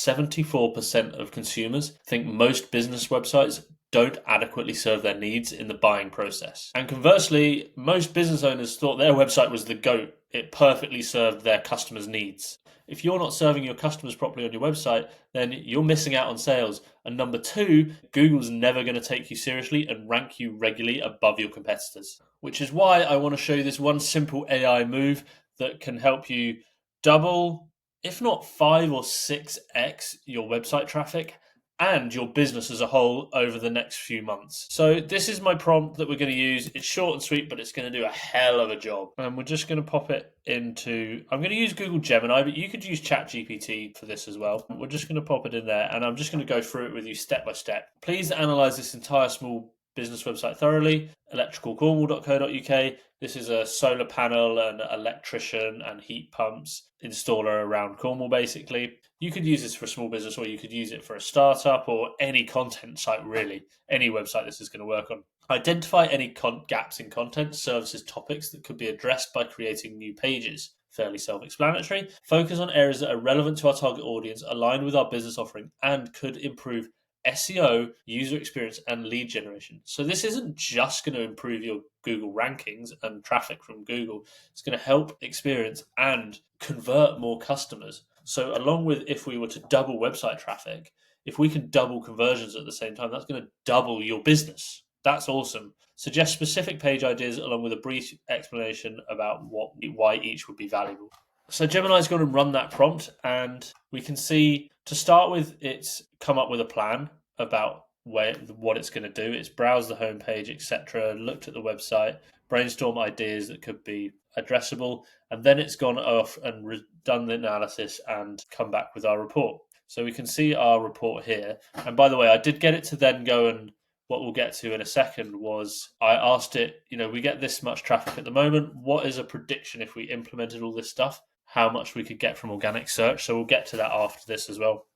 74% of consumers think most business websites don't adequately serve their needs in the buying process. And conversely, most business owners thought their website was the GOAT. It perfectly served their customers' needs. If you're not serving your customers properly on your website, then you're missing out on sales. And number two, Google's never going to take you seriously and rank you regularly above your competitors. Which is why I want to show you this one simple AI move that can help you double, if not 5 or 6x your website traffic and your business as a whole over the next few months. So this is my prompt that we're going to use. It's short and sweet, but it's going to do a hell of a job. And we're just going to pop it into, I'm going to use Google Gemini, but you could use ChatGPT for this as well. We're just going to pop it in there, and I'm just going to go through it with you step by step. Please analyze this entire small business website thoroughly. Electricalcornwall.co.uk. This is a solar panel and electrician and heat pumps installer around Cornwall, basically. You could use this for a small business, or you could use it for a startup or any content site, really. Any website this is going to work on. Identify any gaps in content, services, topics that could be addressed by creating new pages. Fairly self-explanatory. Focus on areas that are relevant to our target audience, aligned with our business offering, and could improve SEO, user experience, and lead generation. So this isn't just going to improve your Google rankings and traffic from Google. It's going to help experience and convert more customers. So along with, if we were to double website traffic, if we can double conversions at the same time, that's going to double your business. That's awesome. Suggest specific page ideas along with a brief explanation about why each would be valuable. So Gemini's going to run that prompt, and we can see, to start with, it's come up with a plan about what it's going to do. It's browsed the homepage, etc., looked at the website, brainstorm ideas that could be addressable, and then it's gone off and done the analysis and come back with our report. So we can see our report here. And by the way, I did get it to then go, and what we'll get to in a second was, I asked it, we get this much traffic at the moment. What is a prediction if we implemented all this stuff? How much we could get from organic search. So we'll get to that after this as well.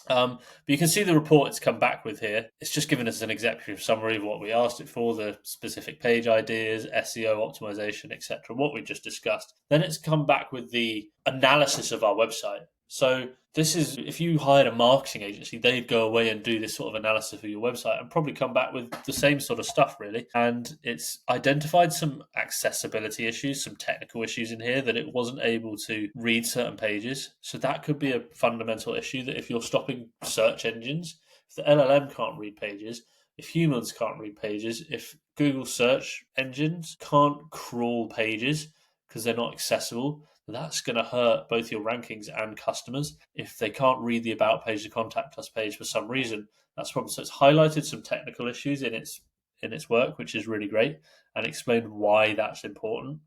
But you can see the report it's come back with here. It's just given us an executive summary of what we asked it for, the specific page ideas, SEO optimization, etc., what we just discussed. Then it's come back with the analysis of our website. So this is, if you hired a marketing agency, they'd go away and do this sort of analysis of your website and probably come back with the same sort of stuff, really. And it's identified some accessibility issues, some technical issues in here, that it wasn't able to read certain pages. So that could be a fundamental issue, that if you're stopping search engines, if the LLM can't read pages, if humans can't read pages, if Google search engines can't crawl pages because they're not accessible, that's going to hurt both your rankings and customers. If they can't read the about page, the contact us page for some reason, that's a problem. So it's highlighted some technical issues in its work, which is really great, and explained why that's important.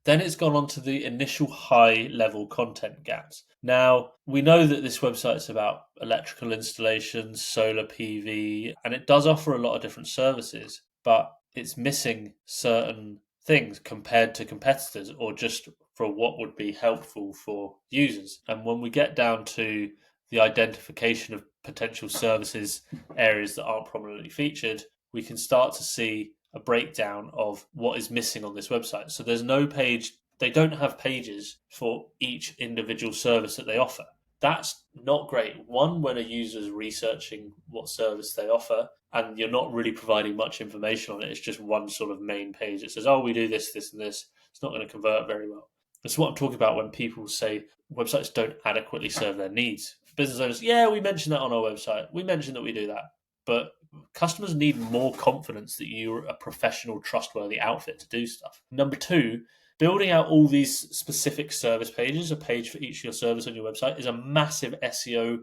Then it's gone on to the initial high-level content gaps. Now, we know that this website is about electrical installations, solar PV, and it does offer a lot of different services, but it's missing certain things compared to competitors, or just for what would be helpful for users. And when we get down to the identification of potential services, areas that aren't prominently featured, we can start to see a breakdown of what is missing on this website. So there's no page, they don't have pages for each individual service that they offer. That's not great. One, when a user is researching what service they offer, and you're not really providing much information on it, it's just one sort of main page that says, oh, we do this, this, and this. It's not going to convert very well. That's what I'm talking about when people say websites don't adequately serve their needs. Business owners, yeah, we mentioned that on our website. We mentioned that we do that. But customers need more confidence that you're a professional, trustworthy outfit to do stuff. Number two, building out all these specific service pages, a page for each of your service on your website, is a massive SEO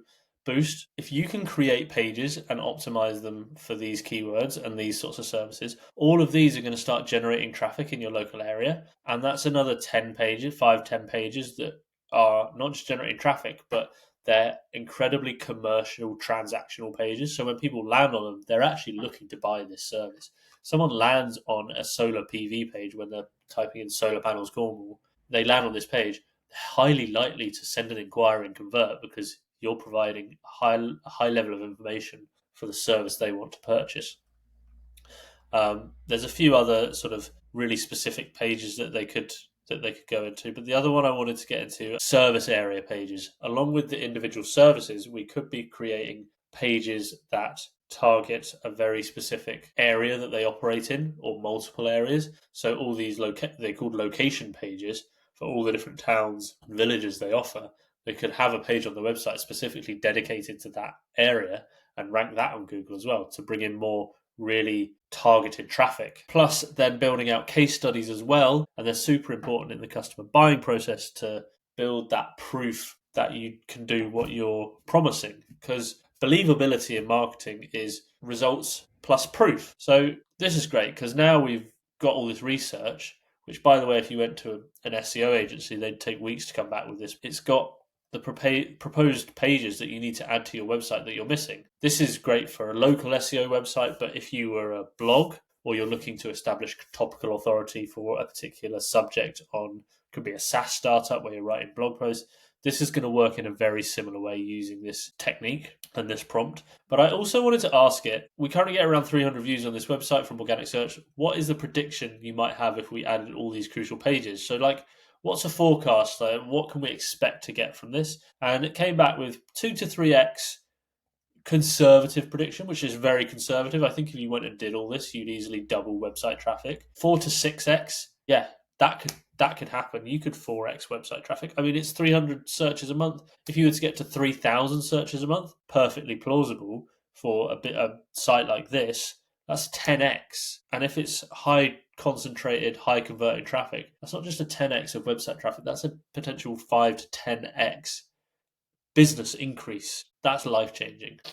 boost. If you can create pages and optimize them for these keywords and these sorts of services, all of these are going to start generating traffic in your local area. And that's another 10 pages that are not just generating traffic, but they're incredibly commercial, transactional pages. So when people land on them, they're actually looking to buy this service. Someone lands on a solar PV page when they're typing in solar panels Cornwall, they land on this page, they're highly likely to send an inquiry and convert, because you're providing a high level of information for the service they want to purchase. There's a few other sort of really specific pages that they could that they could go into. But the other one I wanted to get into, service area pages. Along with the individual services, we could be creating pages that target a very specific area that they operate in, or multiple areas. So all these they're called location pages for all the different towns and villages they offer. They could have a page on the website specifically dedicated to that area and rank that on Google as well to bring in more really targeted traffic. Plus, then building out case studies as well. And they're super important in the customer buying process to build that proof that you can do what you're promising. Because believability in marketing is results plus proof. So this is great because now we've got all this research, which, by the way, if you went to an SEO agency, they'd take weeks to come back with this. It's got the proposed pages that you need to add to your website that you're missing. This is great for a local SEO website, but if you were a blog or you're looking to establish topical authority for a particular subject on, could be a SaaS startup where you're writing blog posts, this is going to work in a very similar way using this technique and this prompt. But I also wanted to ask it, we currently get around 300 views on this website from organic search. What is the prediction you might have if we added all these crucial pages? So what's a forecast? What can we expect to get from this? And it came back with 2 to 3x conservative prediction, which is very conservative. I think if you went and did all this, you'd easily double website traffic. 4 to 6x, yeah, that could happen. You could 4x website traffic. I mean, it's 300 searches a month. If you were to get to 3,000 searches a month, perfectly plausible for a site like this. That's 10x. And if it's high concentrated, high converting traffic, that's not just a 10x of website traffic, that's a potential 5 to 10x business increase. That's life changing.